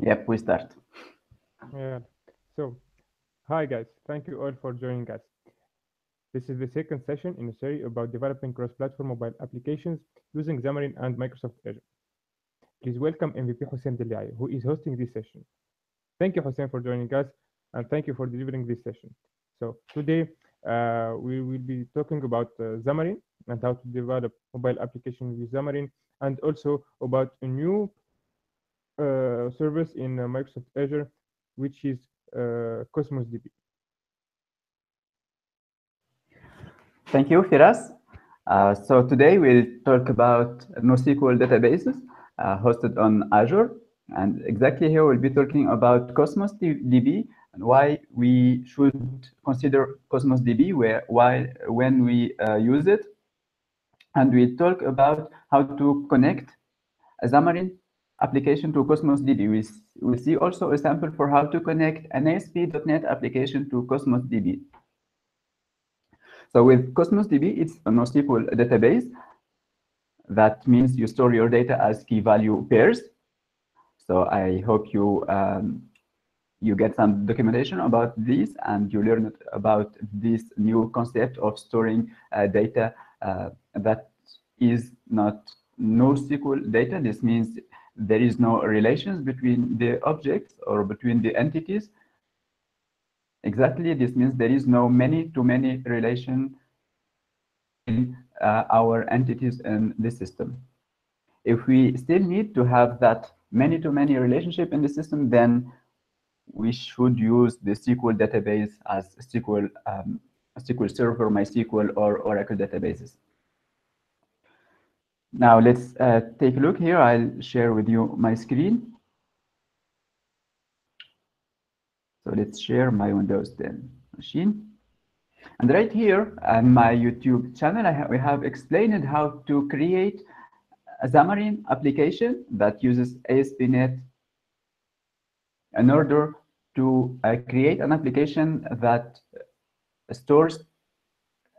Yep, we start. Yeah. So, hi guys. Thank you all for joining us. This is the second session in a series about developing cross-platform mobile applications using Xamarin and Microsoft Azure. Please welcome MVP Hussein Deliai, who is hosting this session. Thank you, Hussein, for joining us, and thank you for delivering this session. So today we will be talking about Xamarin and how to develop mobile application with Xamarin, and also about a new service in Microsoft Azure, which is Cosmos DB. Thank you, Firas. So today we'll talk about NoSQL databases hosted on Azure. And exactly here we'll be talking about Cosmos DB and why we should consider Cosmos DB when we use it. And we'll talk about how to connect a Xamarin application to Cosmos DB. We'll see also a sample for how to connect an ASP.NET application to Cosmos DB. So with Cosmos DB, it's a NoSQL database. That means you store your data as key value pairs. So I hope you get some documentation about this and you learn about this new concept of storing data that is not NoSQL data. This means there is no relations between the objects or between the entities. Exactly, this means there is no many-to-many relation in our entities in the system. If we still need to have that many-to-many relationship in the system, then we should use the SQL database as SQL Server, MySQL, or Oracle databases. Now let's take a look here. I'll share with you my screen. So let's share my Windows 10 machine. And right here on my YouTube channel, we have explained how to create a Xamarin application that uses ASP.NET in order to create an application that stores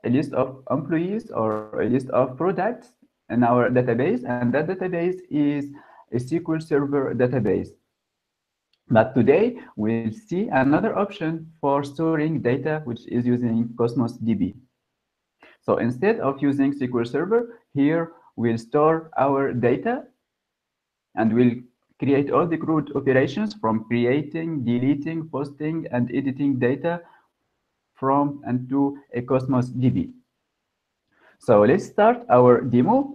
a list of employees or a list of products in our database, and that database is a SQL Server database. But today we'll see another option for storing data, which is using Cosmos DB. So instead of using SQL Server, here we'll store our data and we'll create all the CRUD operations from creating, deleting, posting, and editing data from and to a Cosmos DB. So let's start our demo.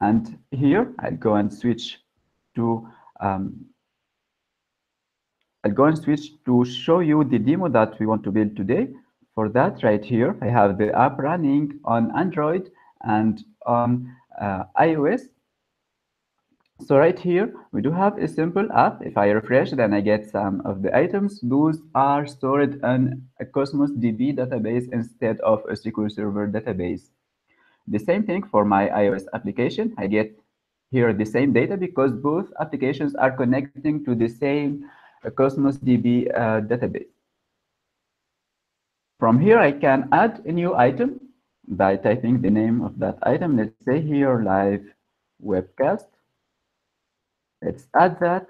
And here I'll go and switch to show you the demo that we want to build today. For that, right here, I have the app running on Android and on iOS. So right here, we do have a simple app. If I refresh, then I get some of the items. Those are stored in a Cosmos DB database instead of a SQL Server database. The same thing for my iOS application. I get here the same data because both applications are connecting to the same Cosmos DB database. From here, I can add a new item by typing the name of that item. Let's say here, live webcast. Let's add that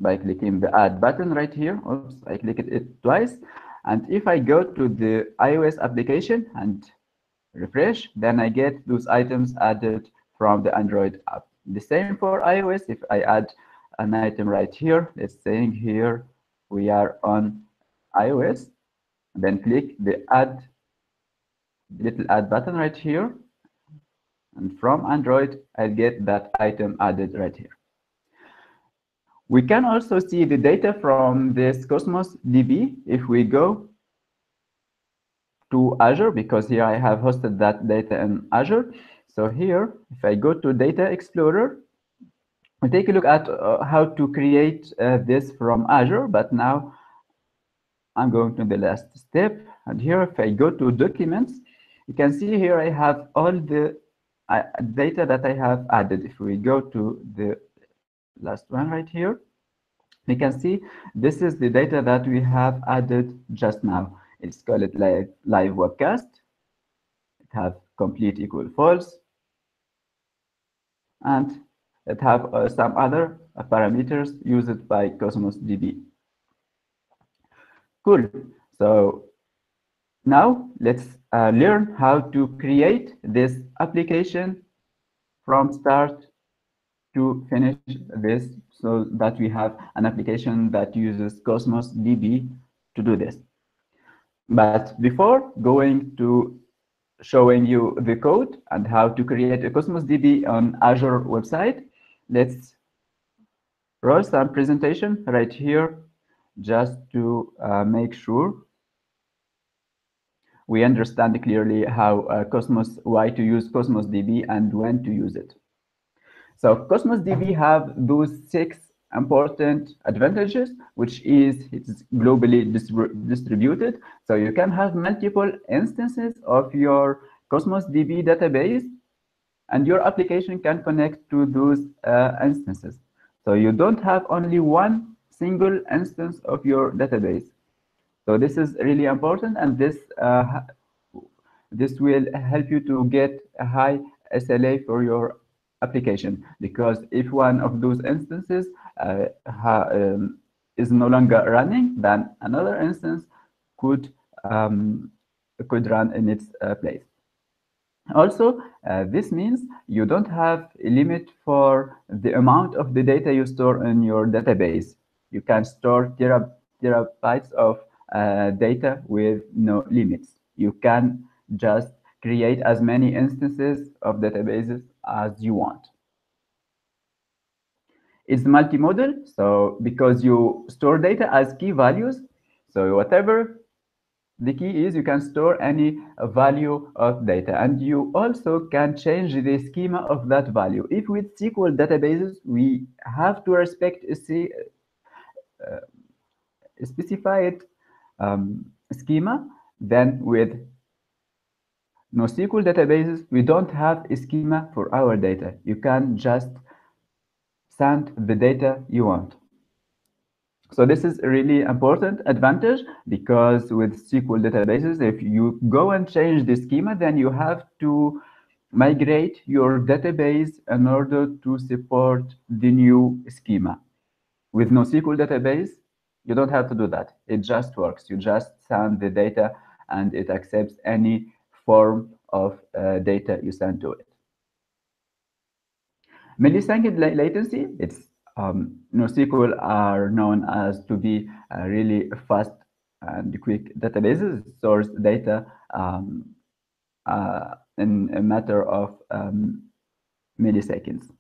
by clicking the add button right here. Oops, I clicked it twice. And if I go to the iOS application and refresh, then I get those items added from the Android app. The same for iOS. If I add an item right here, let's say here we are on iOS, then click the little add button right here, and from Android I get that item added right here. We can also see the data from this Cosmos DB if we go to Azure, because here I have hosted that data in Azure. So here, if I go to Data Explorer, we take a look at how to create this from Azure. But now I'm going to the last step. And here, if I go to Documents, you can see here I have all the data that I have added. If we go to the last one right here, we can see this is the data that we have added just now. It's called live webcast. It has complete equal false. And it have some other parameters used by Cosmos DB. Cool. So now let's learn how to create this application from start to finish this, so that we have an application that uses Cosmos DB to do this. But before going to showing you the code and how to create a Cosmos DB on Azure website, let's roll some presentation right here just to make sure we understand clearly how why to use Cosmos DB and when to use it. So Cosmos DB have those 6 important advantages, which is it's globally distributed. So you can have multiple instances of your Cosmos DB database, and your application can connect to those instances. So you don't have only one single instance of your database. So this is really important, and this will help you to get a high SLA for your application, because if one of those instances is no longer running, then another instance could run in its place. Also, this means you don't have a limit for the amount of the data you store in your database. You can store terabytes of data with no limits. You can just create as many instances of databases as you want. It's multimodal, so because you store data as key values, so whatever the key is, you can store any value of data, and you also can change the schema of that value. If with SQL databases, we have to respect a specified schema, then with NoSQL databases, we don't have a schema for our data. You can just send the data you want. So this is a really important advantage, because with SQL databases, if you go and change the schema, then you have to migrate your database in order to support the new schema. With NoSQL database, you don't have to do that. It just works. You just send the data and it accepts any form of data you send to it. Millisecond latency, it's NoSQL are known as to be really fast and quick databases. It stores data in a matter of milliseconds.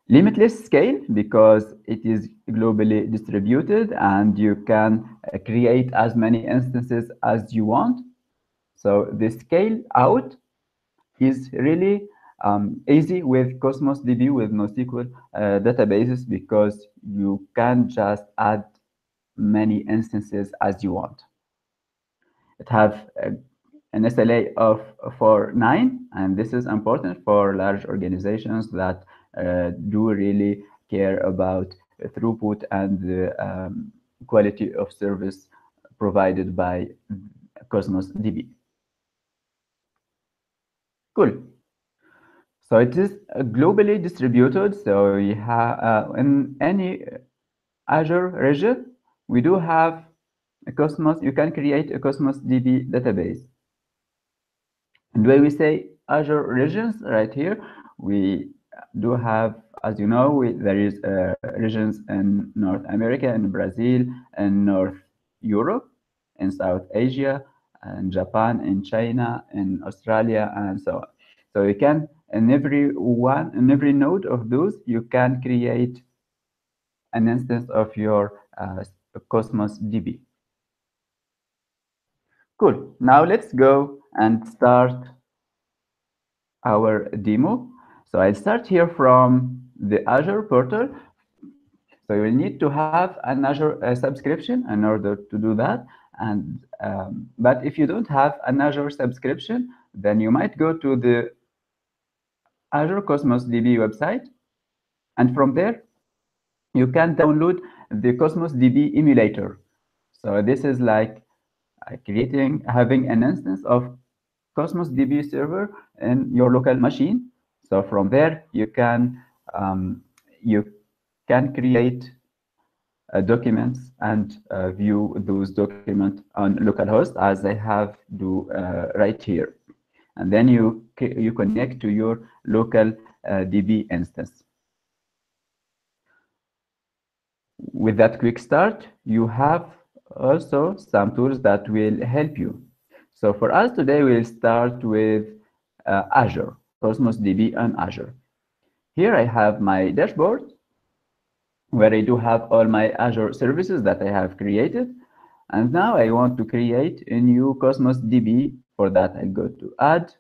Limitless scale, because it is globally distributed and you can create as many instances as you want. So the scale out is really easy with Cosmos DB with NoSQL databases, because you can just add many instances as you want. It have an SLA of 9, and this is important for large organizations that do really care about throughput and the quality of service provided by Cosmos DB. Cool. So it is globally distributed. So we have in any Azure region, we do have a Cosmos. You can create a Cosmos DB database. And when we say Azure regions, right here, we do have, as you know, there is regions in North America, in Brazil, in North Europe, in South Asia, in Japan, in China, in Australia, and so on. So you can, in every node of those, you can create an instance of your Cosmos DB. Cool. Now let's go and start our demo. So I'll start here from the Azure portal. So you will need to have an Azure subscription in order to do that. And but if you don't have an Azure subscription, then you might go to the Azure Cosmos DB website, and from there you can download the Cosmos DB emulator. So this is like having an instance of Cosmos DB server in your local machine. So from there, you can create documents and view those documents on localhost, as I have do right here. And then you connect to your local DB instance. With that quick start, you have also some tools that will help you. So for us today, we'll start with Azure, Cosmos DB and Azure. Here I have my dashboard where I do have all my Azure services that I have created. And now I want to create a new Cosmos DB. For that, I go to Add.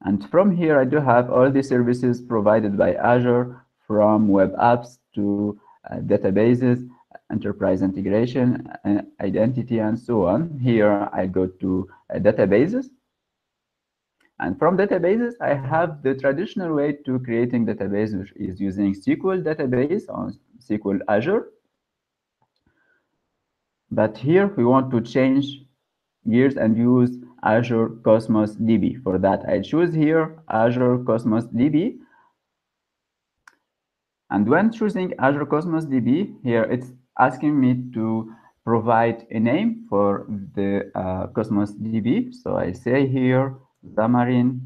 And from here, I do have all the services provided by Azure, from web apps to databases, enterprise integration, identity, and so on. Here, I go to databases. And from databases, I have the traditional way to creating database, which is using SQL database on SQL Azure. But here we want to change gears and use Azure Cosmos DB. For that, I choose here Azure Cosmos DB. And when choosing Azure Cosmos DB, here it's asking me to provide a name for the Cosmos DB. So I say here Xamarin,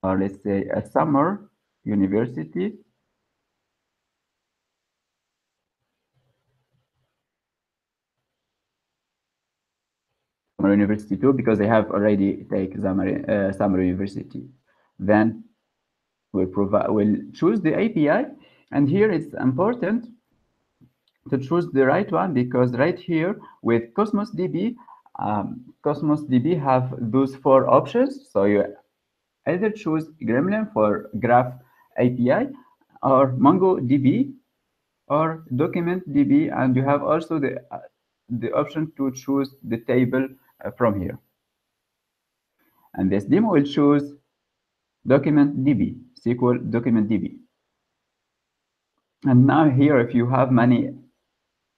or let's say a Summer University. Summer University 2, because I have already taken Summer University. Then we'll choose the API, and here it's important to choose the right one, because right here with Cosmos DB, Cosmos DB have those 4 options. So you either choose Gremlin for Graph API, or MongoDB, or Document DB, and you have also the option to choose the table from here. And this demo will choose Document DB, SQL Document DB. And now here, if you have many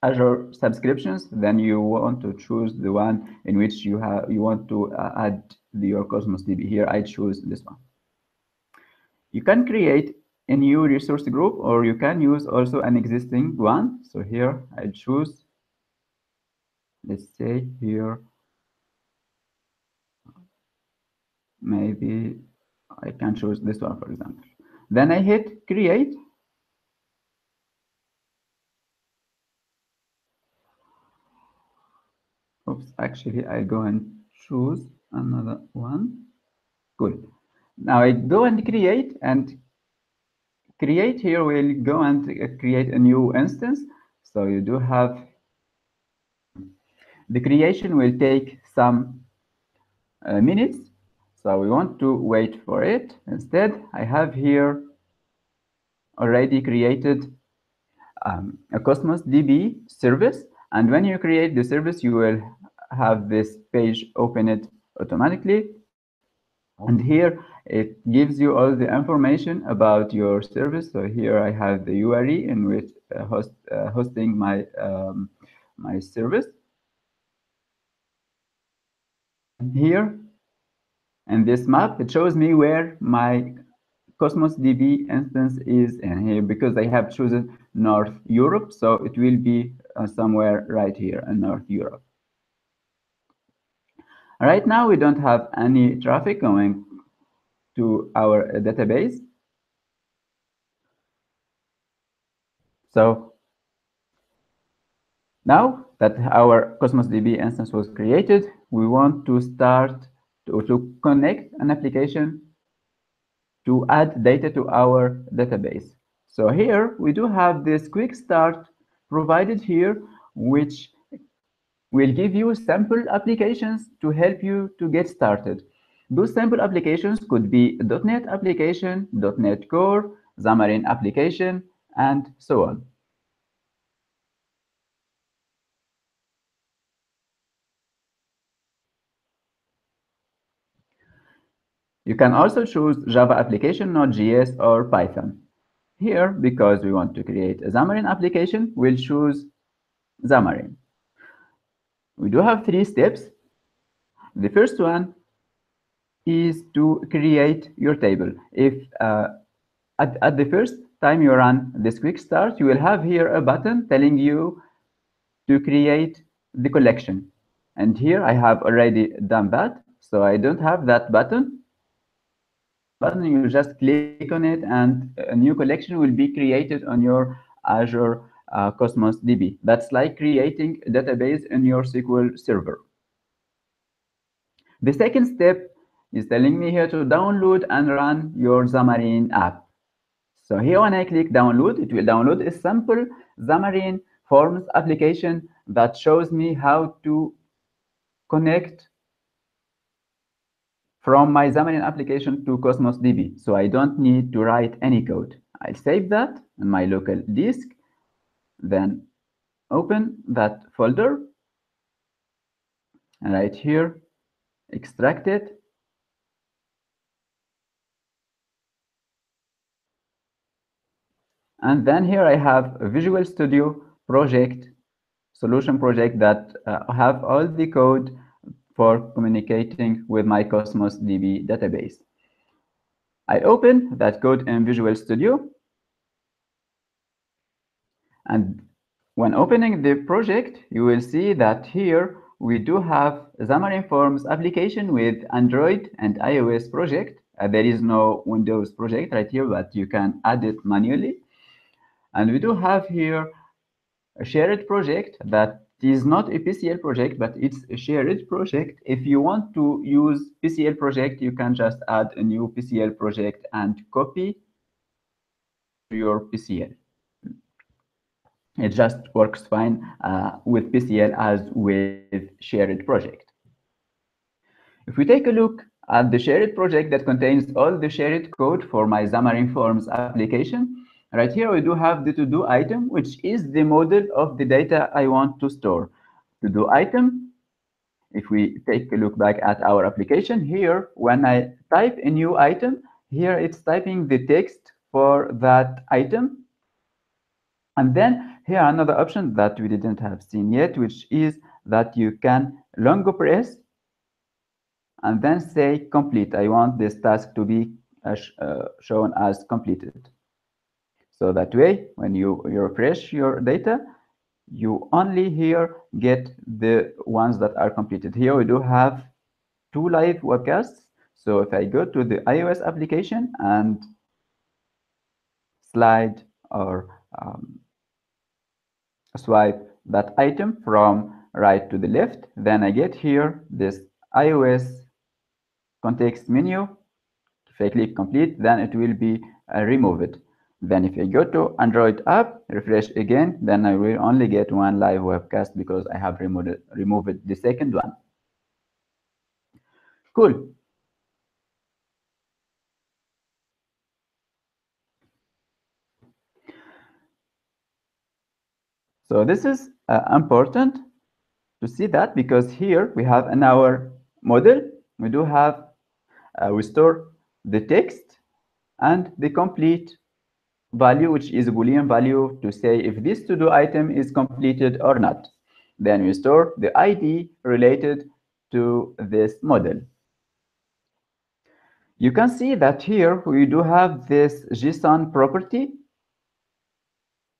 Azure subscriptions, then you want to choose the one in which you want to add your Cosmos DB. Here, I choose this one. You can create a new resource group, or you can use also an existing one. So here, I choose, let's say here, maybe I can choose this one, for example. Then I hit create. Oops, actually, I go and choose another one. Good. Now I go and create, and create here will go and create a new instance. So you do have, the creation will take some minutes. So we want to wait for it. Instead, I have here already created a Cosmos DB service. And when you create the service, you will have this page open it automatically. And here it gives you all the information about your service. So here I have the URI in which hosting my my service. Here in this map, it shows me where my Cosmos DB instance is in here, because I have chosen North Europe. So it will be somewhere right here in North Europe. Right now, we don't have any traffic going to our database. So now that our Cosmos DB instance was created, we want to start to connect an application to add data to our database. So here we do have this quick start provided here, which will give you sample applications to help you to get started. Those sample applications could be .NET application, .NET Core, Xamarin application, and so on. You can also choose Java application, Node.js, or Python. Here, because we want to create a Xamarin application, we'll choose Xamarin. We do have 3 steps. The first one is to create your table. If at the first time you run this quick start, you will have here a button telling you to create the collection. And here I have already done that, so I don't have that button. Button, you just click on it and a new collection will be created on your Azure Cosmos DB. That's like creating a database in your SQL server. The second step is telling me here to download and run your Xamarin app. So here when I click download, it will download a simple Xamarin Forms application that shows me how to connect from my Xamarin application to Cosmos DB. So I don't need to write any code. I'll save that on my local disk, then open that folder, and right here, extract it. And then here I have a Visual Studio project, solution project that have all the code for communicating with my Cosmos DB database. I open that code in Visual Studio. And when opening the project, you will see that here we do have Xamarin Forms application with Android and iOS project. There is no Windows project right here, but you can add it manually. And we do have here a shared project that is not a PCL project, but it's a shared project. If you want to use PCL project, you can just add a new PCL project and copy to your PCL. It just works fine with PCL as with shared project. If we take a look at the shared project that contains all the shared code for my Xamarin Forms application, right here we do have the to-do item, which is the model of the data I want to store. To-do item, if we take a look back at our application here, when I type a new item, here it's typing the text for that item. And then here another option that we didn't have seen yet, which is that you can long press and then say complete. I want this task to be shown as completed. So that way, when you refresh your data, you only here get the ones that are completed. Here we do have 2 live webcasts. So if I go to the iOS application and slide or swipe that item from right to the left, then I get here this iOS context menu. If I click complete, then it will be removed. Then if I go to Android app, refresh again, then I will only get 1 live webcast because I have removed the second one. Cool. So this is important to see that because here we have in our model, we do have, we store the text and the complete value, which is a Boolean value to say if this to-do item is completed or not. Then we store the ID related to this model. You can see that here we do have this JSON property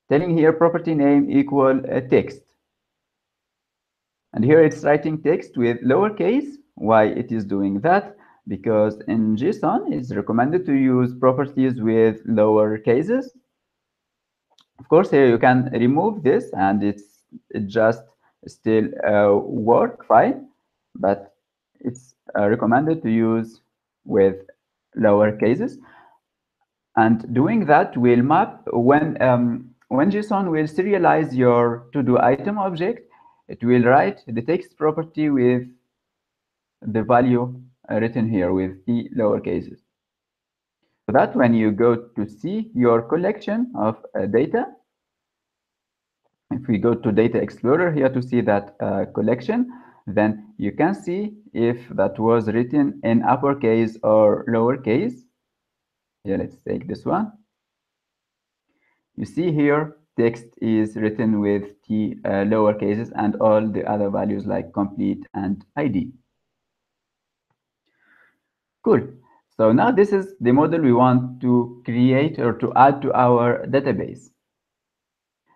telling here property name equal text. And here it's writing text with lowercase. Why it is doing that? Because in JSON it's recommended to use properties with lower cases. Of course, here you can remove this and it just still work fine, but it's recommended to use with lower cases. And doing that will map when JSON will serialize your to-do item object, it will write the text property with the value written here with the lower cases. So that when you go to see your collection of data, if we go to Data Explorer here to see that collection, then you can see if that was written in uppercase or lowercase. Yeah, let's take this one. You see here, text is written with the lower cases and all the other values like complete and ID. Cool. So now this is the model we want to create or to add to our database.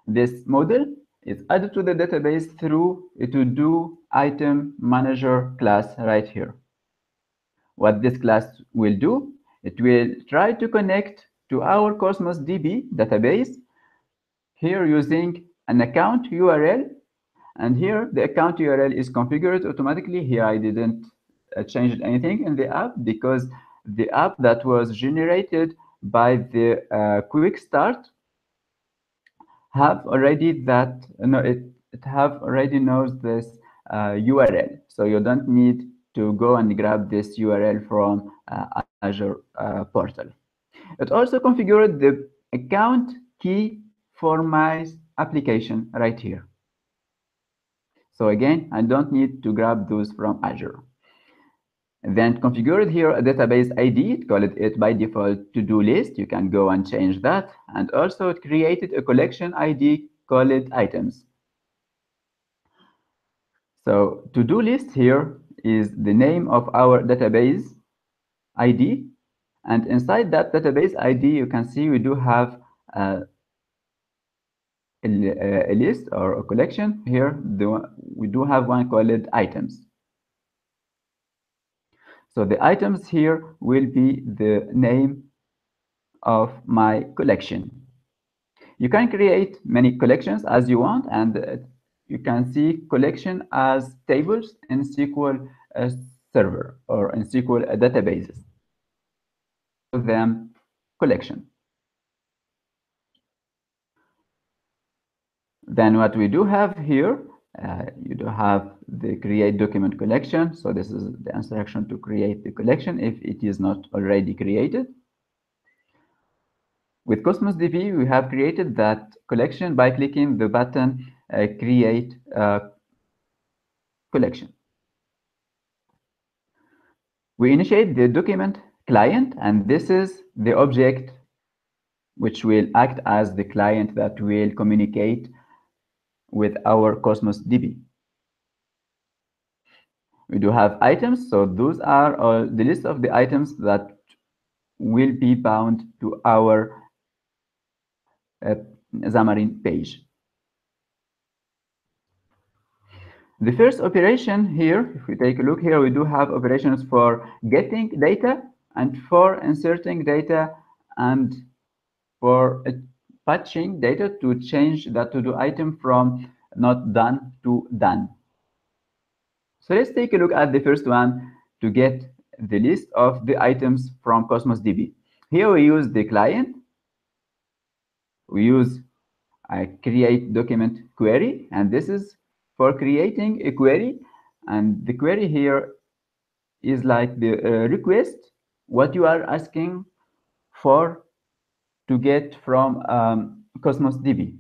This model is added to the database through a to-do item manager class right here. What this class will do, it will try to connect to our Cosmos DB database here using an account URL. And here the account URL is configured automatically. Here I didn't change anything in the app because the app that was generated by the quick start have already that it have already knows this URL, so you don't need to go and grab this URL from Azure portal. It also configured the account key for my application right here. So again, I don't need to grab those from Azure. Then configured here a database ID, call it by default to-do list. You can go and change that. And also it created a collection ID, call it items. So to-do list here is the name of our database ID. And inside that database ID, you can see we do have a list or a collection. Here, we do have one called items. So the items here will be the name of my collection. You can create many collections as you want, and you can see collection as tables in SQL Server or in SQL databases. Call them collection. Then what we do have here, you do have the create document collection. So this is the instruction to create the collection if it is not already created. With Cosmos DB, we have created that collection by clicking the button create collection. We initiate the document client, and this is the object which will act as the client that will communicate with our Cosmos DB. We do have items, so those are the list of the items that will be bound to our Xamarin page. The first operation here, if we take a look here, we do have operations for getting data and for inserting data and for patching data to change that to-do item from not done to done. So let's take a look at the first one to get the list of the items from Cosmos DB. Here we use the client. We use a create document query, and this is for creating a query. And the query here is like the request, what you are asking for to get from Cosmos DB.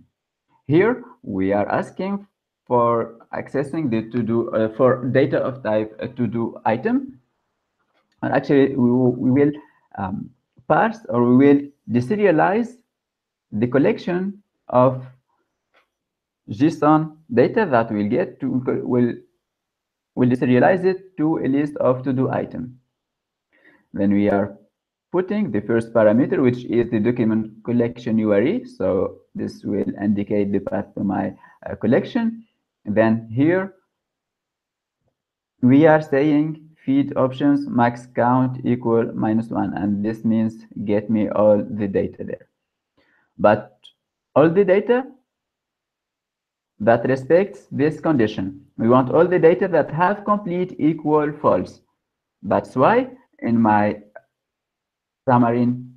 Here we are asking for accessing the to-do for data of type to-do item. And actually, we will parse or we will deserialize the collection of JSON data that we'll get to will deserialize it to a list of to-do item. Then we are putting the first parameter, which is the document collection URI. So this will indicate the path to my collection. Then here we are saying feed options max count equal -1, and this means get me all the data there. But all the data that respects this condition. We want all the data that have complete equal false. That's why in my Xamarin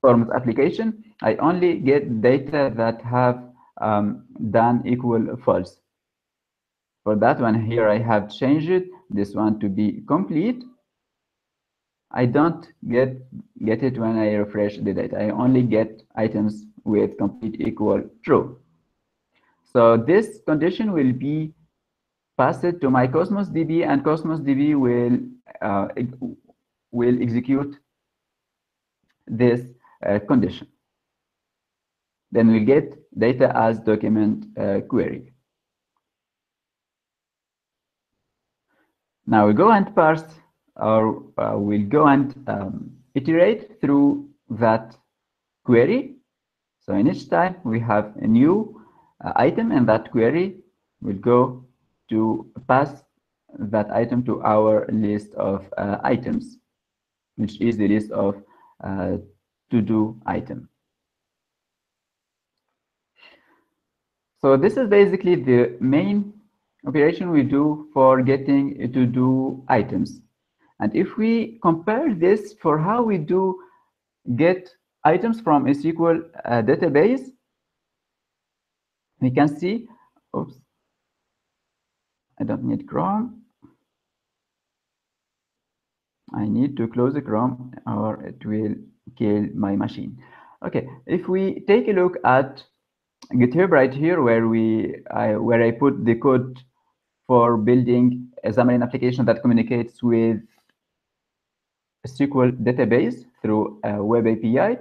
Forms application, I only get data that have done equal false. For that one here, I have changed this one to be complete. I don't get it when I refresh the data. I only get items with complete equal true. So this condition will be passed to my Cosmos DB, and Cosmos DB will execute this condition. Then we'll get data as document query. Now we go and parse or we'll go and iterate through that query. So in each time we have a new item in that query, we'll go to pass that item to our list of items, which is the list of to-do item. So this is basically the main operation we do for getting to-do items. And if we compare this for how we do get items from a SQL database, we can see, oops, I don't need Chrome. I need to close the Chrome or it will kill my machine. Okay, if we take a look at GitHub right here, where I put the code for building a Xamarin application that communicates with a SQL database through a web API.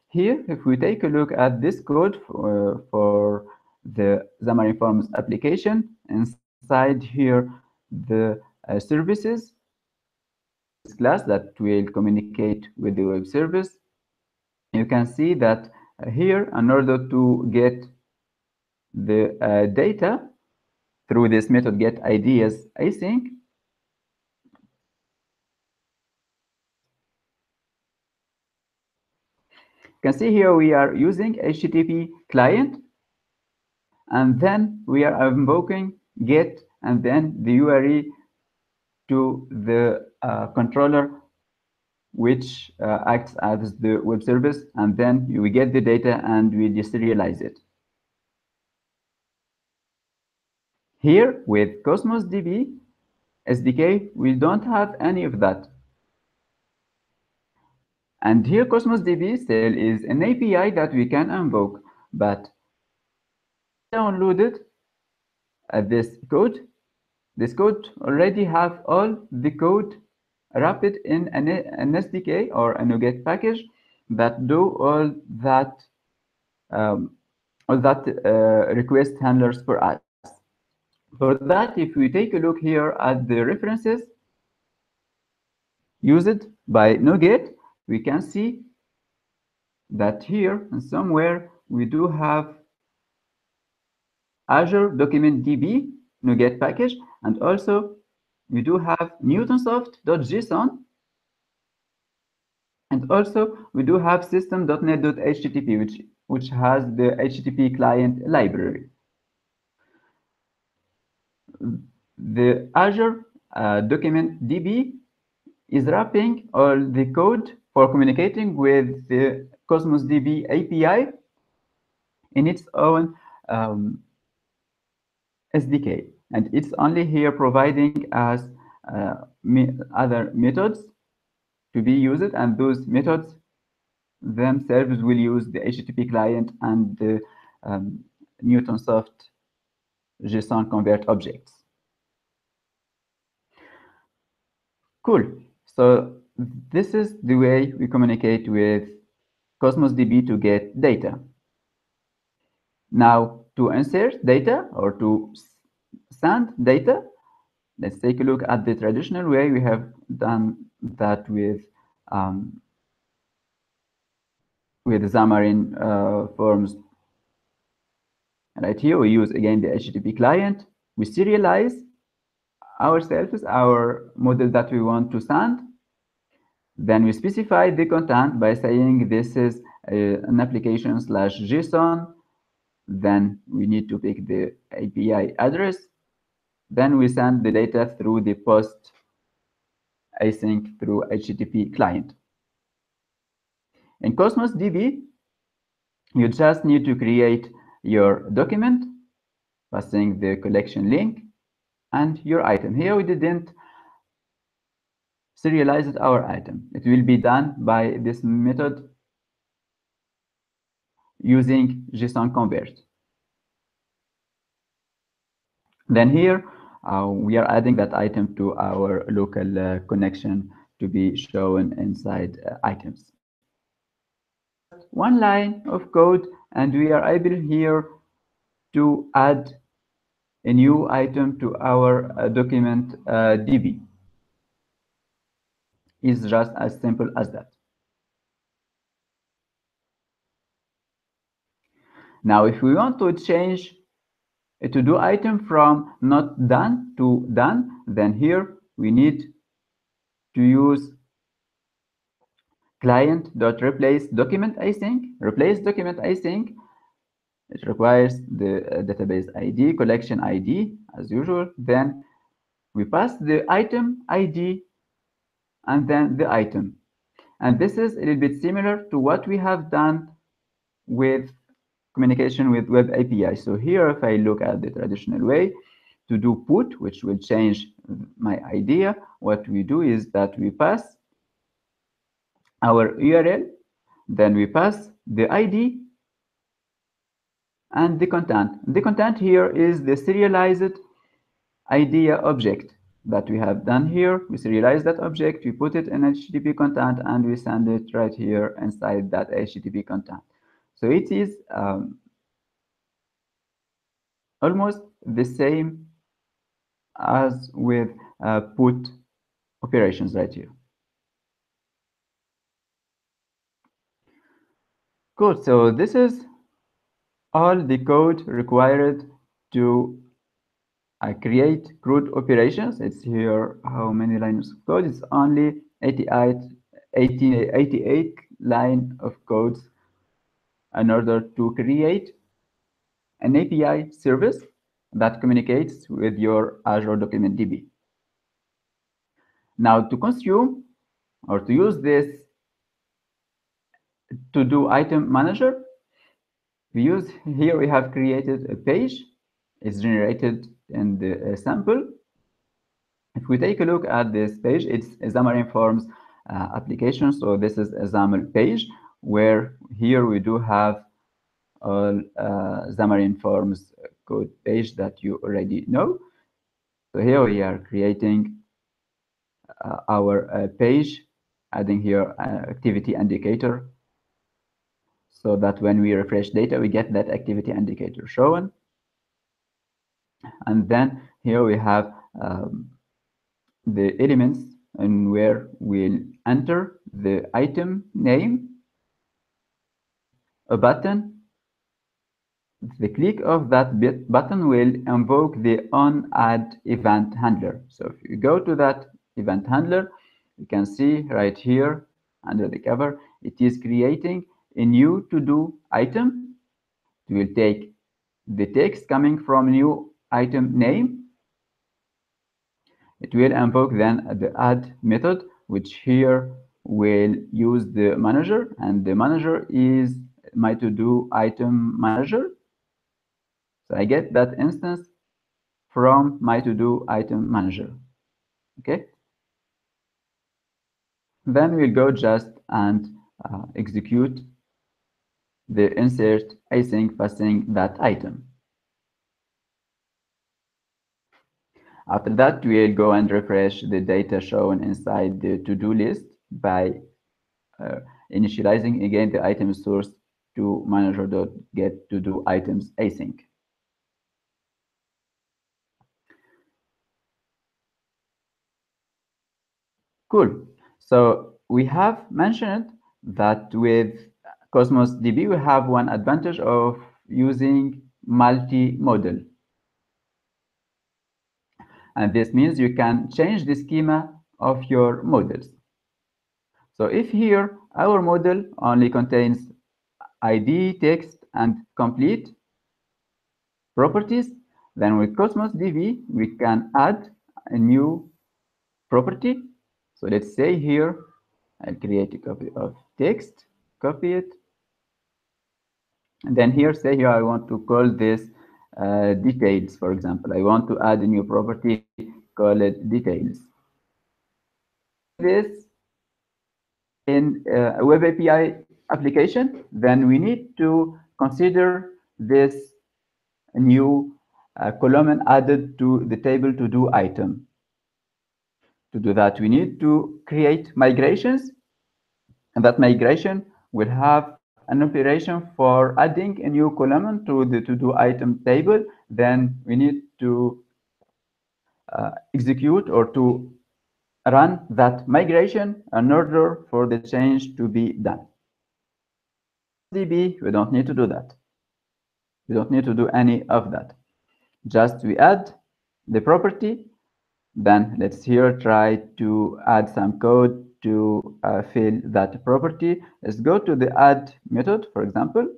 Here, if we take a look at this code for the Xamarin Forms application, inside here, the services class that will communicate with the web service, you can see that here, in order to get the data through this method get ideas async, you can see here we are using HTTP client, and then we are invoking get and then the URI to the controller, which acts as the web service, and then we get the data and we deserialize it. Here with Cosmos DB SDK, we don't have any of that. And here Cosmos DB still is an API that we can invoke, but downloaded this code. This code already have all the code wrapped in an SDK or a NuGet package that do all that request handlers for us. For that, if we take a look here at the references used by NuGet, we can see that here and somewhere we do have Azure Document DB NuGet package, and also we do have Newtonsoft.json, and also we do have system.net.http, which has the HTTP client library. The Azure Document DB is wrapping all the code for communicating with the Cosmos DB API in its own SDK, and it's only here providing us other methods to be used, and those methods themselves will use the HTTP client and the Newtonsoft JSON convert objects. Cool. So this is the way we communicate with Cosmos DB to get data. Now, to insert data or to send data, let's take a look at the traditional way. We have done that with Xamarin Forms. Right here, we use again the HTTP client. We serialize ourselves, our model that we want to send. Then we specify the content by saying this is an application/JSON. Then we need to pick the API address. Then we send the data through the post async through HTTP client. In Cosmos DB, you just need to create your document, passing the collection link and your item. Here we didn't serialize our item. It will be done by this method using JSON convert. Then here we are adding that item to our local connection to be shown inside items. One line of code, and we are able here to add a new item to our document DB. is just as simple as that. Now, if we want to change a to-do item from not done to done, then here we need to use client.replace document async. Replace document async. It requires the database ID, collection ID, as usual. Then we pass the item ID and then the item. And this is a little bit similar to what we have done with communication with web API. So here, if I look at the traditional way to do put, which will change my idea, what we do is that we pass our URL, then we pass the ID and the content. The content here is the serialized idea object that we have done here. We serialize that object, we put it in HTTP content, and we send it right here inside that HTTP content. So it is almost the same as with put operations right here. Cool. So this is all the code required to create CRUD operations. It's here how many lines of code. It's only 88 line of codes in order to create an API service that communicates with your Azure Document DB. Now, to consume or to use this to-do item manager, we have created a page. It's generated in the sample. If we take a look at this page, it's a Xamarin Forms application. So this is a XAML page where here we do have all Xamarin Forms code page that you already know. So here we are creating our page, adding here activity indicator, so that when we refresh data, we get that activity indicator shown. And then here we have the elements and where we'll enter the item name, a button. The click of that button will invoke the onAdd event handler. So if you go to that event handler, you can see right here under the cover, it is creating a new to-do item. It will take the text coming from new item name. It will invoke then the add method, which here will use the manager, and the manager is my to-do item manager. So I get that instance from my to-do item manager. Okay. Then we'll go just and execute the insert async passing that item. After that, we'll go and refresh the data shown inside the to-do list by initializing again the item source to manager.get to-do items async. Cool. So we have mentioned that with Cosmos DB, we have one advantage of using multi-model. And this means you can change the schema of your models. So if here our model only contains ID, text, and complete properties, then with Cosmos DB, we can add a new property. So let's say here, I'll create a copy of text, copy it. And then here, say here, I want to call this details, for example. I want to add a new property, call it details. This in a web API application, then we need to consider this new column added to the table to do item. To do that, we need to create migrations, and that migration will have an operation for adding a new column to the to do item table. Then we need to execute or to run that migration in order for the change to be done. DB, we don't need to do that. We don't need to do any of that. Just we add the property. Then let's here try to add some code to fill that property. Let's go to the add method, for example.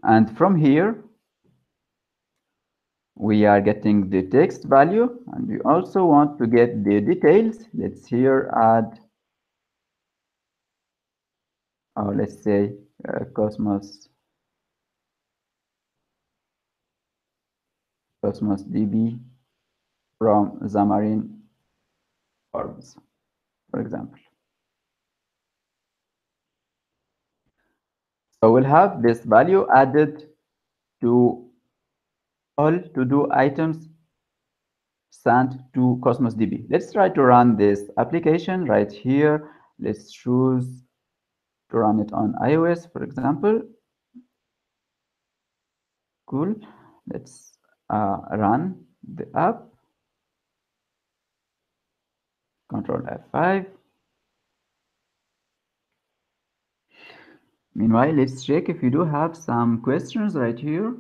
And from here, we are getting the text value, and we also want to get the details. Let's here add, or let's say Cosmos DB from Xamarin Forms, for example. So we'll have this value added to all to-do items sent to Cosmos DB. Let's try to run this application right here. Let's choose to run it on iOS, for example. Cool. Let's run the app. Control F5. Meanwhile, let's check if you do have some questions right here.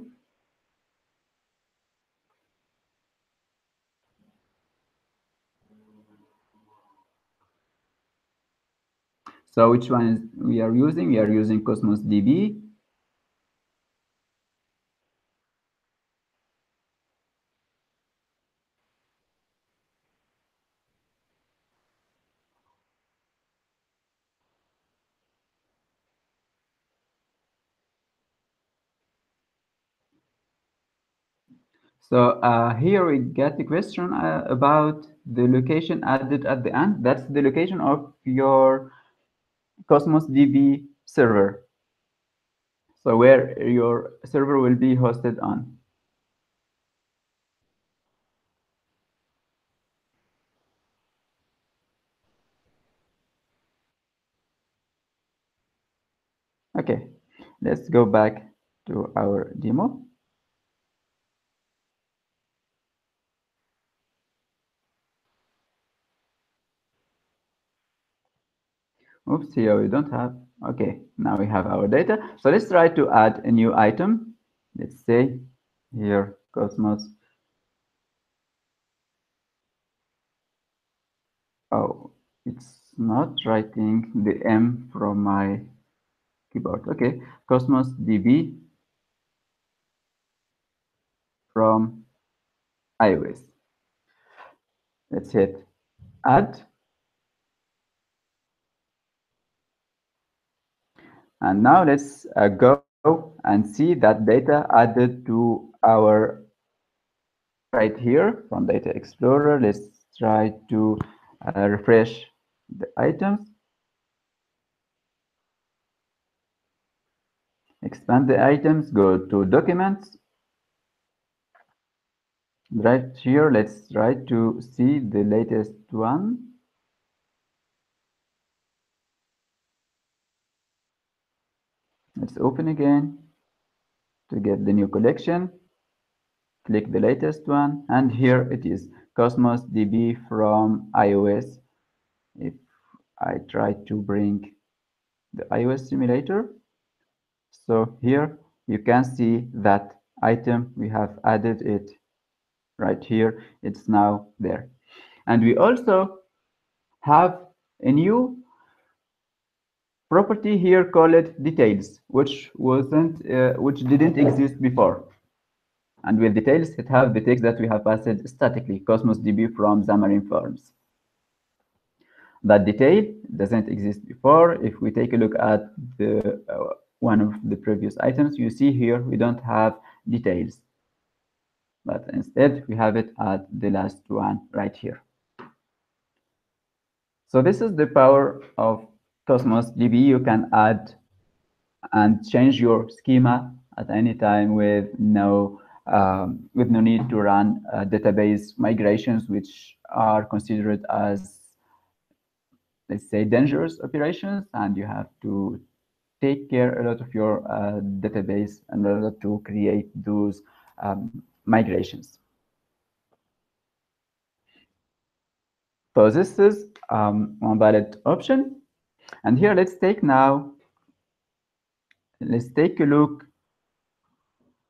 So which one is we are using? We are using Cosmos DB. So here we get the question about the location added at the end. That's the location of your Cosmos DB server. So where your server will be hosted on. Okay, let's go back to our demo. Oops, here we don't have. Okay, now we have our data. So let's try to add a new item. Let's say here Cosmos. Oh, it's not writing the M from my keyboard. Okay, Cosmos DB from iOS. Let's hit add. And now let's go and see that data added to our right here from Data Explorer. Let's try to refresh the items. Expand the items, go to Documents. Right here, let's try to see the latest one. Let's open again to get the new collection. Click the latest one, and here it is, Cosmos DB from iOS. If I try to bring the iOS simulator, so here you can see that item, we have added it right here. It's now there. And we also have a new property here called details, which didn't exist before. And with details, it has the text that we have passed statically, Cosmos DB from Xamarin Forms. That detail doesn't exist before. If we take a look at the one of the previous items, you see here we don't have details, but instead we have it at the last one right here. So this is the power of Cosmos DB. You can add and change your schema at any time with no need to run database migrations, which are considered as, let's say, dangerous operations, and you have to take care a lot of your database in order to create those migrations. So this is one valid option. And here let's take a look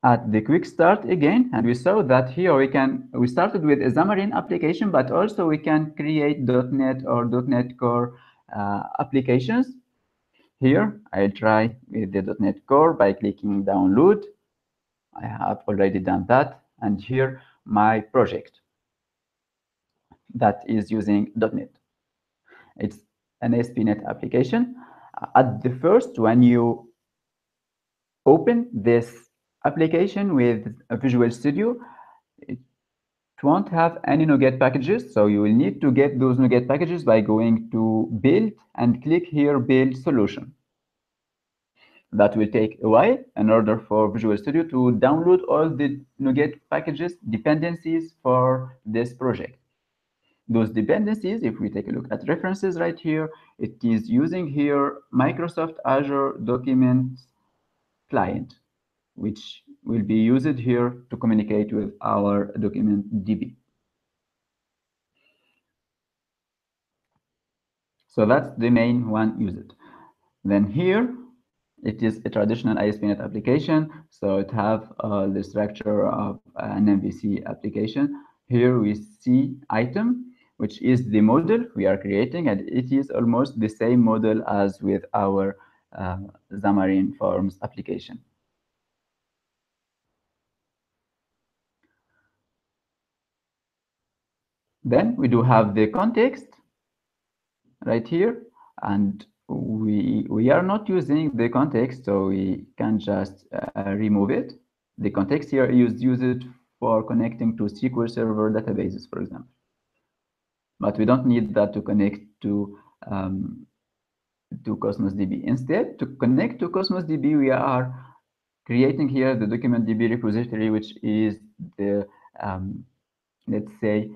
at the quick start again, and we saw that here we started with a Xamarin application, but also we can create .NET or .NET Core applications. Here I'll try with the .NET Core by clicking download. I have already done that, and here my project that is using .NET. It's an ASP.NET application. At the first, when you open this application with a Visual Studio, it won't have any NuGet packages, so you will need to get those NuGet packages by going to Build and click here Build Solution. That will take a while in order for Visual Studio to download all the NuGet packages dependencies for this project. Those dependencies, if we take a look at references right here, it is using here Microsoft Azure Documents Client, which will be used here to communicate with our document DB. So that's the main one used. Then here, it is a traditional ASP.NET application. So it have the structure of an MVC application. Here we see item, which is the model we are creating, and it is almost the same model as with our Xamarin Forms application. Then we do have the context right here, and we are not using the context, so we can just remove it. The context here is used for connecting to SQL Server databases, for example. But we don't need that to connect to Cosmos DB. Instead, to connect to Cosmos DB, we are creating here the document DB repository, which is the let's say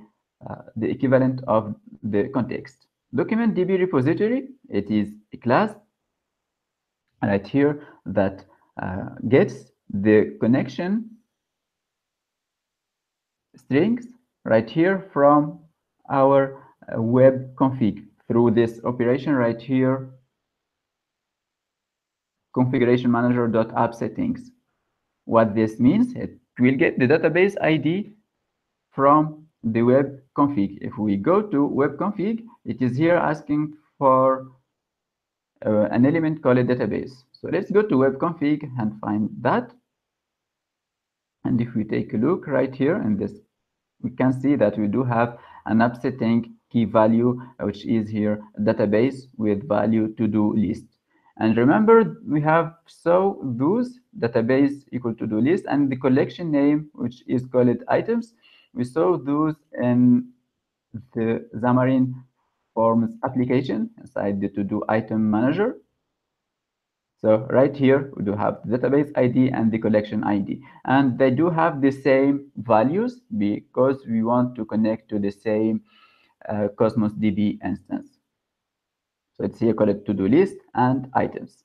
the equivalent of the context. Document DB repository, it is a class right here that gets the connection strings right here from our web config through this operation right here, configuration manager.app settings. What this means, it will get the database ID from the web config. If we go to web config, it is here asking for an element called a database. So let's go to web config and find that. And if we take a look right here in this, we can see that we do have an upsetting key value, which is here database with value to-do list. And remember, we have so those database equal to-do list and the collection name, which is called items. We saw those in the Xamarin Forms application inside the to-do item manager. So right here, we do have the database ID and the collection ID. And they do have the same values because we want to connect to the same Cosmos DB instance. So it's here called to-do list and items.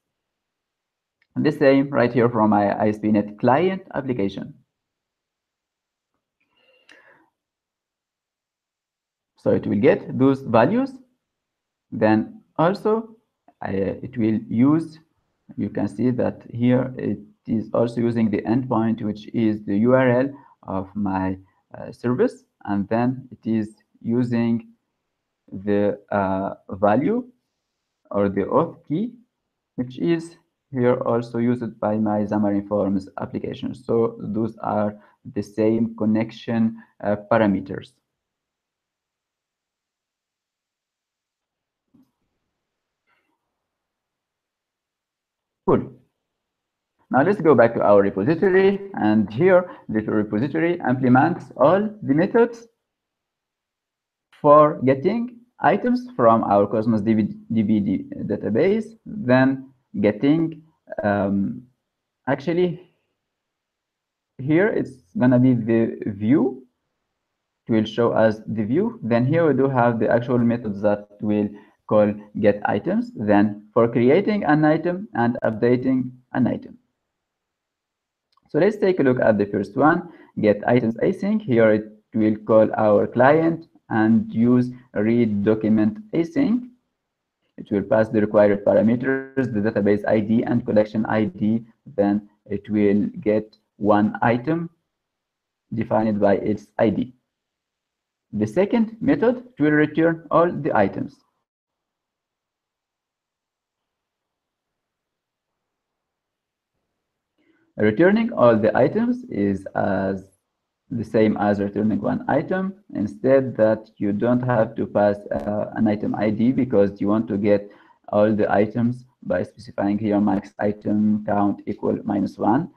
And the same right here from my ASP.NET client application. So it will get those values. Then also it will use, you can see that here it is also using the endpoint, which is the URL of my service. And then it is using the value or the auth key, which is here also used by my Xamarin Forms application. So those are the same connection parameters. Cool. Now let's go back to our repository, and here the repository implements all the methods for getting items from our Cosmos DB database, then getting, actually here it's gonna be the view. It will show us the view. Then here we do have the actual methods that will call get items, then for creating an item and updating an item. So let's take a look at the first one, get items async. Here it will call our client and use read document async. It will pass the required parameters, the database ID and collection ID. Then it will get one item defined by its ID. The second method will return all the items. Returning all the items is as the same as returning one item. Instead, that you don't have to pass an item ID because you want to get all the items by specifying here max item count equal -1.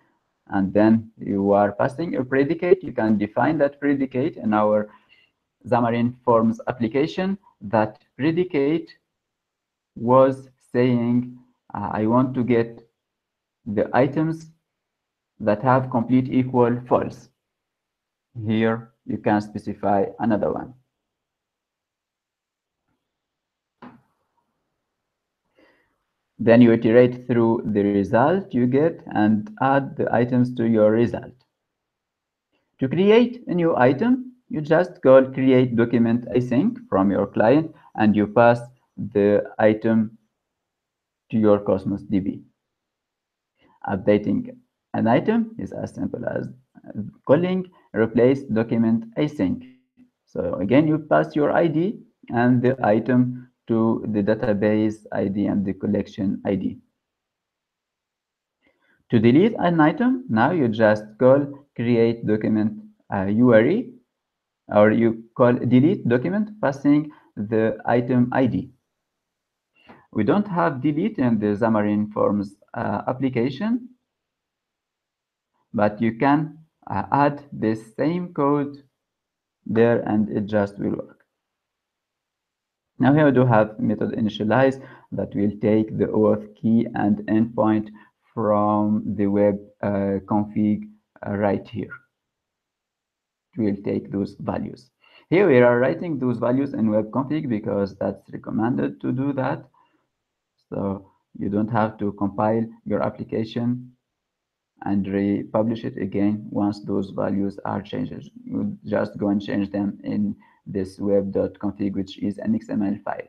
And then you are passing a predicate. You can define that predicate in our Xamarin Forms application. That predicate was saying, I want to get the items that have complete equal false. Here you can specify another one. Then you iterate through the result you get and add the items to your result. To create a new item, you just call create document async from your client and you pass the item to your Cosmos DB. Updating an item is as simple as calling replace document async. So again, you pass your ID and the item to the database ID and the collection ID. To delete an item, now you just call create document URI, or you call delete document passing the item ID. We don't have delete in the Xamarin Forms application, but you can add this same code there and it just will work. Now here we do have method initialize that will take the auth key and endpoint from the web config right here. It will take those values. Here we are writing those values in web config because that's recommended to do that. So you don't have to compile your application and republish it again once those values are changed. You just go and change them in this web.config, which is an XML file.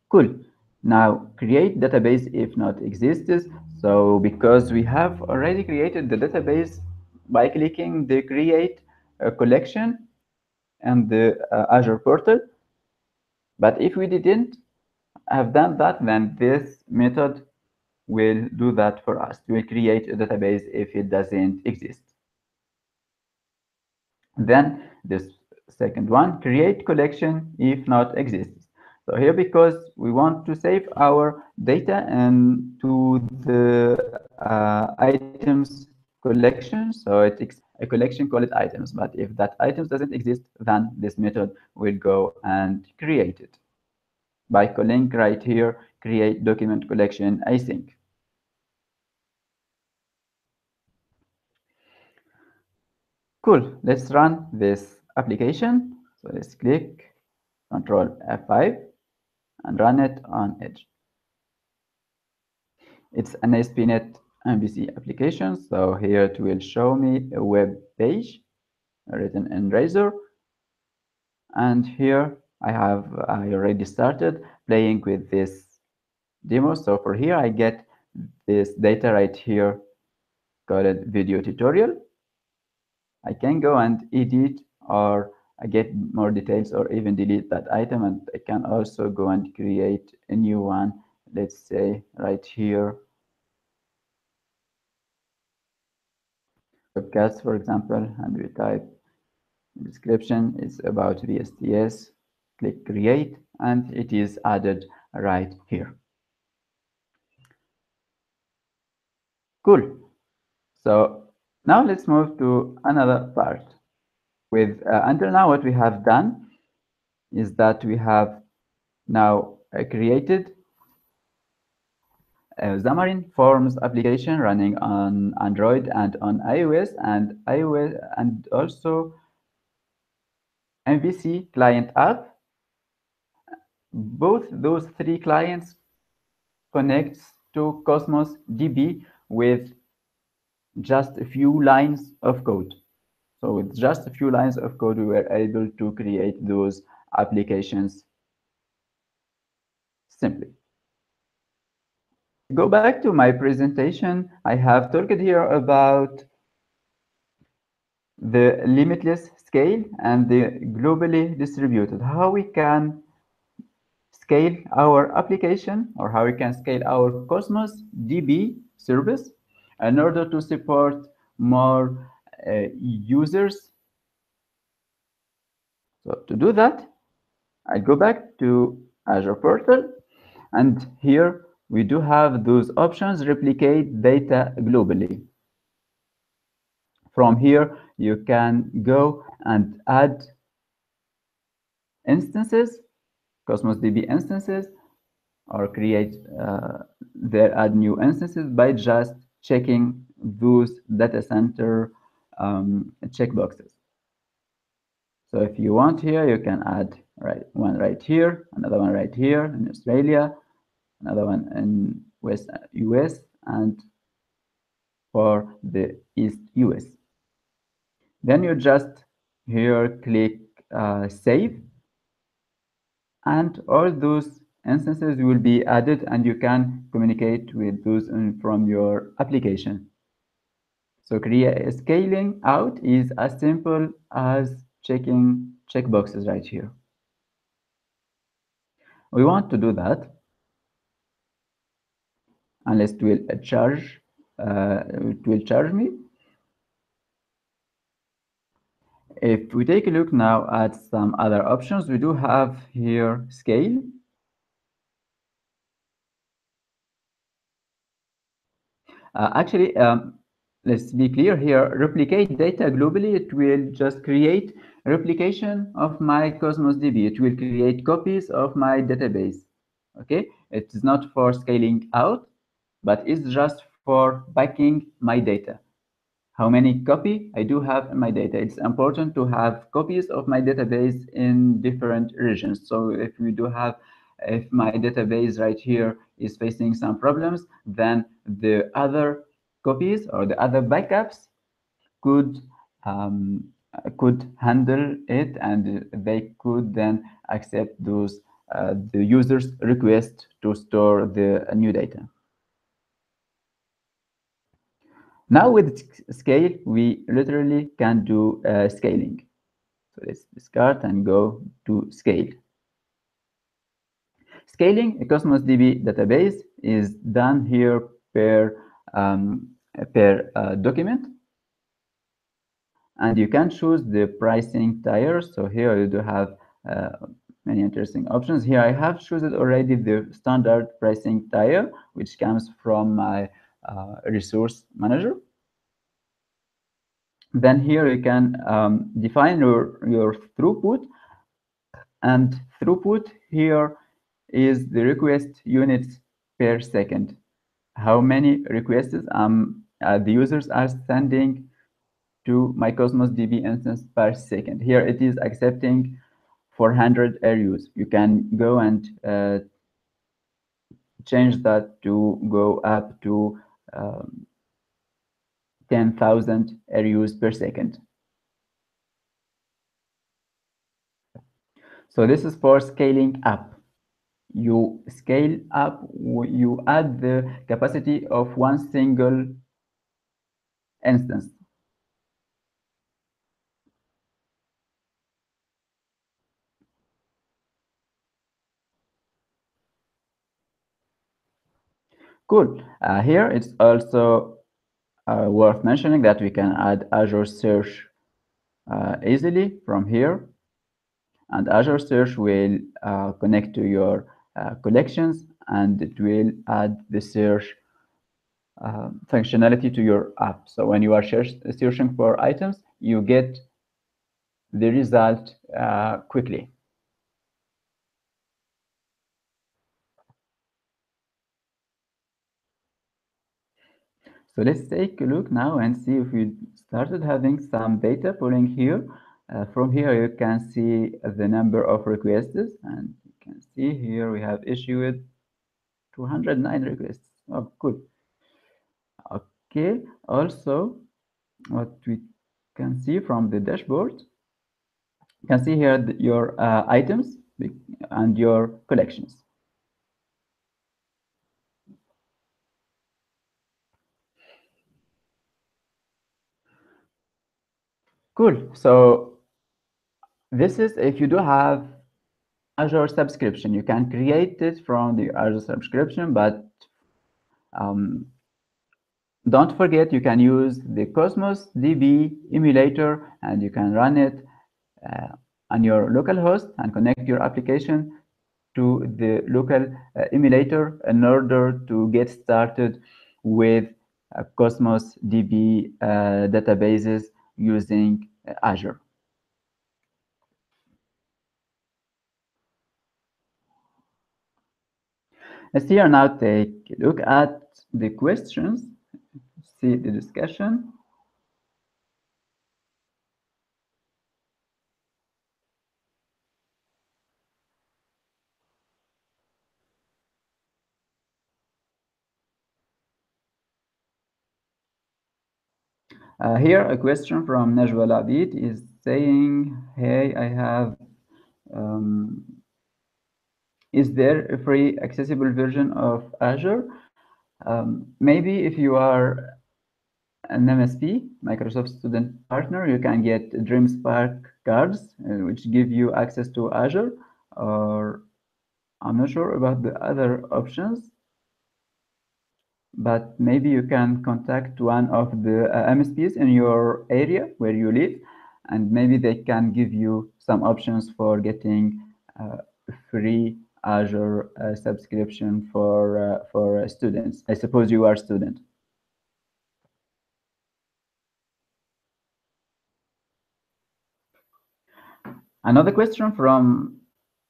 Cool. Now create database if not exists. So because we have already created the database by clicking the create collection and the Azure portal. But if we didn't have done that, then this method will do that for us. It will create a database if it doesn't exist. Then this second one, create collection if not exists. So here, because we want to save our data into the items collection, so it's a collection called items. But if that items doesn't exist, then this method will go and create it by calling right here, create document collection async. Cool, let's run this application. So let's click Control F5 and run it on Edge. It's an ASP.NET MVC application. So here it will show me a web page written in Razor. And here I already started playing with this demo. So for here, I get this data right here called video tutorial. I can go and edit or I get more details or even delete that item, and I can also go and create a new one. Let's say right here, webcast, for example, and we type description is about VSTS, click create, and it is added right here. Cool. So now let's move to another part. With until now, what we have done is that we have now created a Xamarin Forms application running on Android and on iOS, and also MVC client app. Both those three clients connects to Cosmos DB with just a few lines of code. So with just a few lines of code, we were able to create those applications simply. Go back to my presentation. I have talked here about the limitless scale and the globally distributed, how we can scale our application or how we can scale our Cosmos DB service in order to support more users. So to do that, I go back to Azure Portal, and here we do have those options: replicate data globally. From here, you can go and add instances, Cosmos DB instances, or create add new instances by just checking those data center checkboxes. So if you want here, you can add one right here, another one right here in Australia, another one in West US, and for the East US. Then you just here click save, and all those instances will be added, and you can communicate with those from your application. So scaling out is as simple as checking checkboxes right here. We want to do that, unless it will charge me. If we take a look now at some other options, we do have here scale. Actually, let's be clear here, replicate data globally. It will just create a replication of my Cosmos DB. It will create copies of my database. Okay, it is not for scaling out, but it's just for backing my data. How many copy I do have in my data. It's important to have copies of my database in different regions. So if my database right here is facing some problems, then the other copies or the other backups could handle it, and they could then accept the user's request to store the new data. Now with scale, we literally can do scaling. So let's discard and go to scale. Scaling a Cosmos DB database is done here per document, and you can choose the pricing tier. So here you do have many interesting options. Here I have chosen already the standard pricing tier, which comes from my resource manager. Then here you can define your throughput, and throughput here is the request units per second. How many requests the users are sending to my Cosmos DB instance per second. Here it is accepting 400 RUs. You can go and change that to go up to 10,000 RUs per second. So this is for scaling up. You scale up, you add the capacity of one single instance. Cool. Here it's also worth mentioning that we can add Azure Search easily from here. And Azure Search will connect to your collections, and it will add the search functionality to your app. So when you are searching for items, you get the result quickly. So let's take a look now and see if we started having some data pulling here. From here, you can see the number of requests, and you can see here we have issued 209 requests. Oh, cool. Okay. Also, what we can see from the dashboard, you can see here your items and your collections. Cool. So this is if you do have Azure subscription, you can create it from the Azure subscription, but don't forget you can use the Cosmos DB emulator and you can run it on your local host and connect your application to the local emulator in order to get started with Cosmos DB databases using Azure. Let's here now take a look at the questions, see the discussion. Here a question from Najwa Labid is saying, hey, I have, is there a free accessible version of Azure? Maybe if you are an MSP, Microsoft Student Partner, you can get DreamSpark cards, which give you access to Azure, or I'm not sure about the other options, but maybe you can contact one of the MSPs in your area where you live, and maybe they can give you some options for getting free Azure subscription for students. I suppose you are a student. Another question from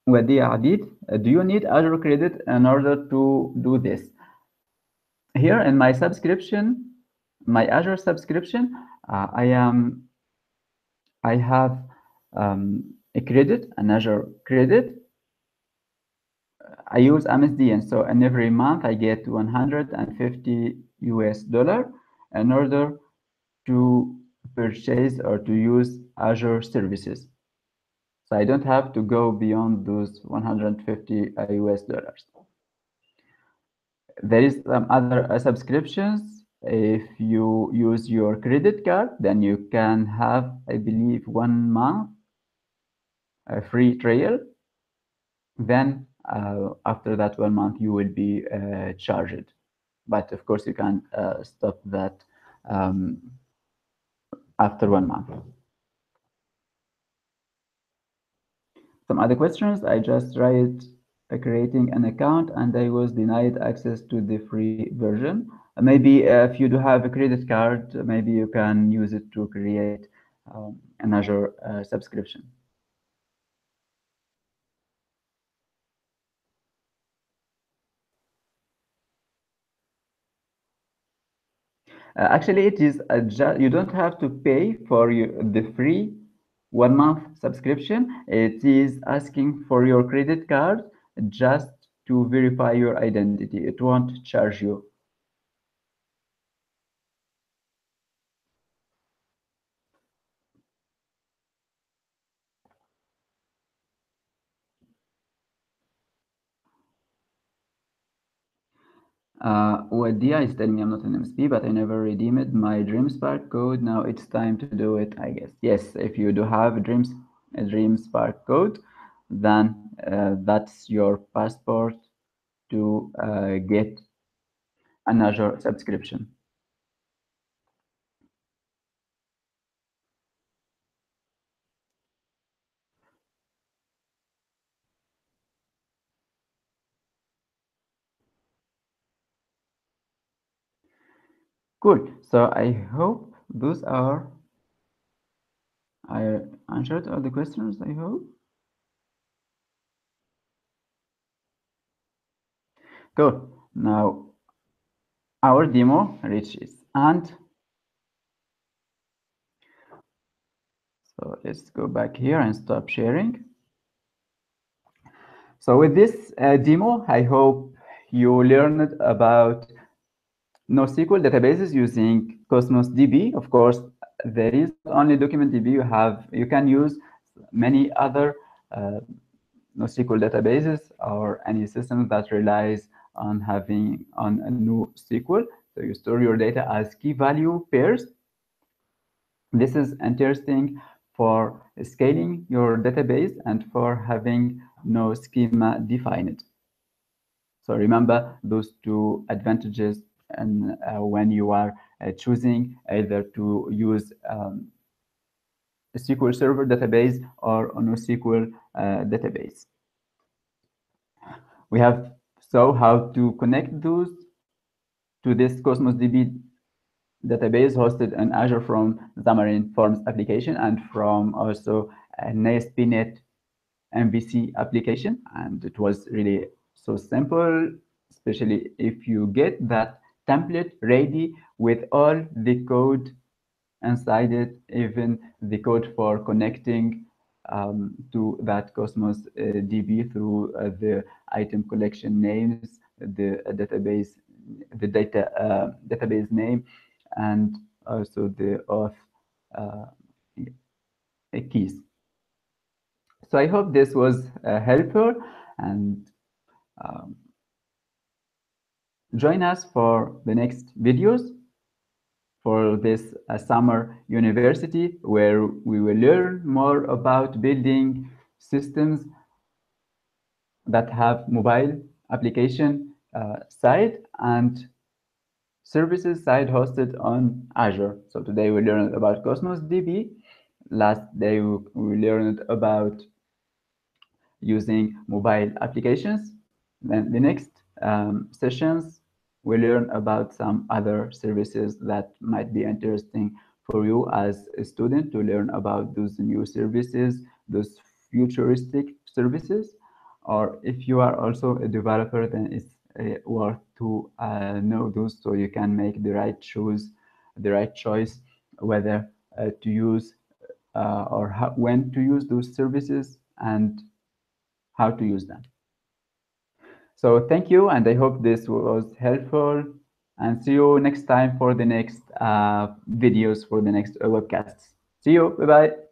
Wadi Adid. Do you need Azure credit in order to do this? Here in my subscription, my Azure subscription, I have a credit, an Azure credit. I use MSDN, so and every month I get 150 US dollar in order to purchase or to use Azure services. So I don't have to go beyond those 150 US dollars. There is some other subscriptions. If you use your credit card, then you can have, I believe, 1 month a free trial. Then after that 1 month, you will be charged. But of course, you can stop that after 1 month. Some other questions. I just tried creating an account and I was denied access to the free version. Maybe if you do have a credit card, maybe you can use it to create an Azure subscription. Actually, it is you don't have to pay for the free 1 month subscription. It is asking for your credit card just to verify your identity. It won't charge you. Wadia is telling me I'm not an MSP, but I never redeemed my DreamSpark code. Now it's time to do it, I guess. Yes, if you do have a DreamSpark code, then that's your passport to get an Azure subscription. Cool. So I hope those are, I answered all the questions, I hope. Cool. Now our demo reaches end. So let's go back here and stop sharing. So with this demo, I hope you learned about NoSQL databases using Cosmos DB. Of course, there is not only document DB. You can use many other NoSQL databases or any system that relies on having on a NoSQL. So you store your data as key value pairs. This is interesting for scaling your database and for having no schema defined. So remember those two advantages, and when you are choosing either to use a SQL Server database or a NoSQL database. We have saw how to connect those to this Cosmos DB database hosted in Azure from Xamarin Forms application and from also an ASP.NET MVC application. And it was really so simple, especially if you get that template ready with all the code inside it, even the code for connecting to that Cosmos DB through the item collection names, the database name, and also the auth keys. So I hope this was helpful, and join us for the next videos for this summer university, where we will learn more about building systems that have mobile application side and services side hosted on Azure. So today we learned about Cosmos DB. Last day we learned about using mobile applications. Then the next sessions we learn about some other services that might be interesting for you as a student to learn about those new services, those futuristic services. Or if you are also a developer, then it's worth to know those so you can make the right choice, whether to use or when to use those services and how to use them. So thank you, and I hope this was helpful, and see you next time for the next videos, for the next webcasts. See you, bye-bye.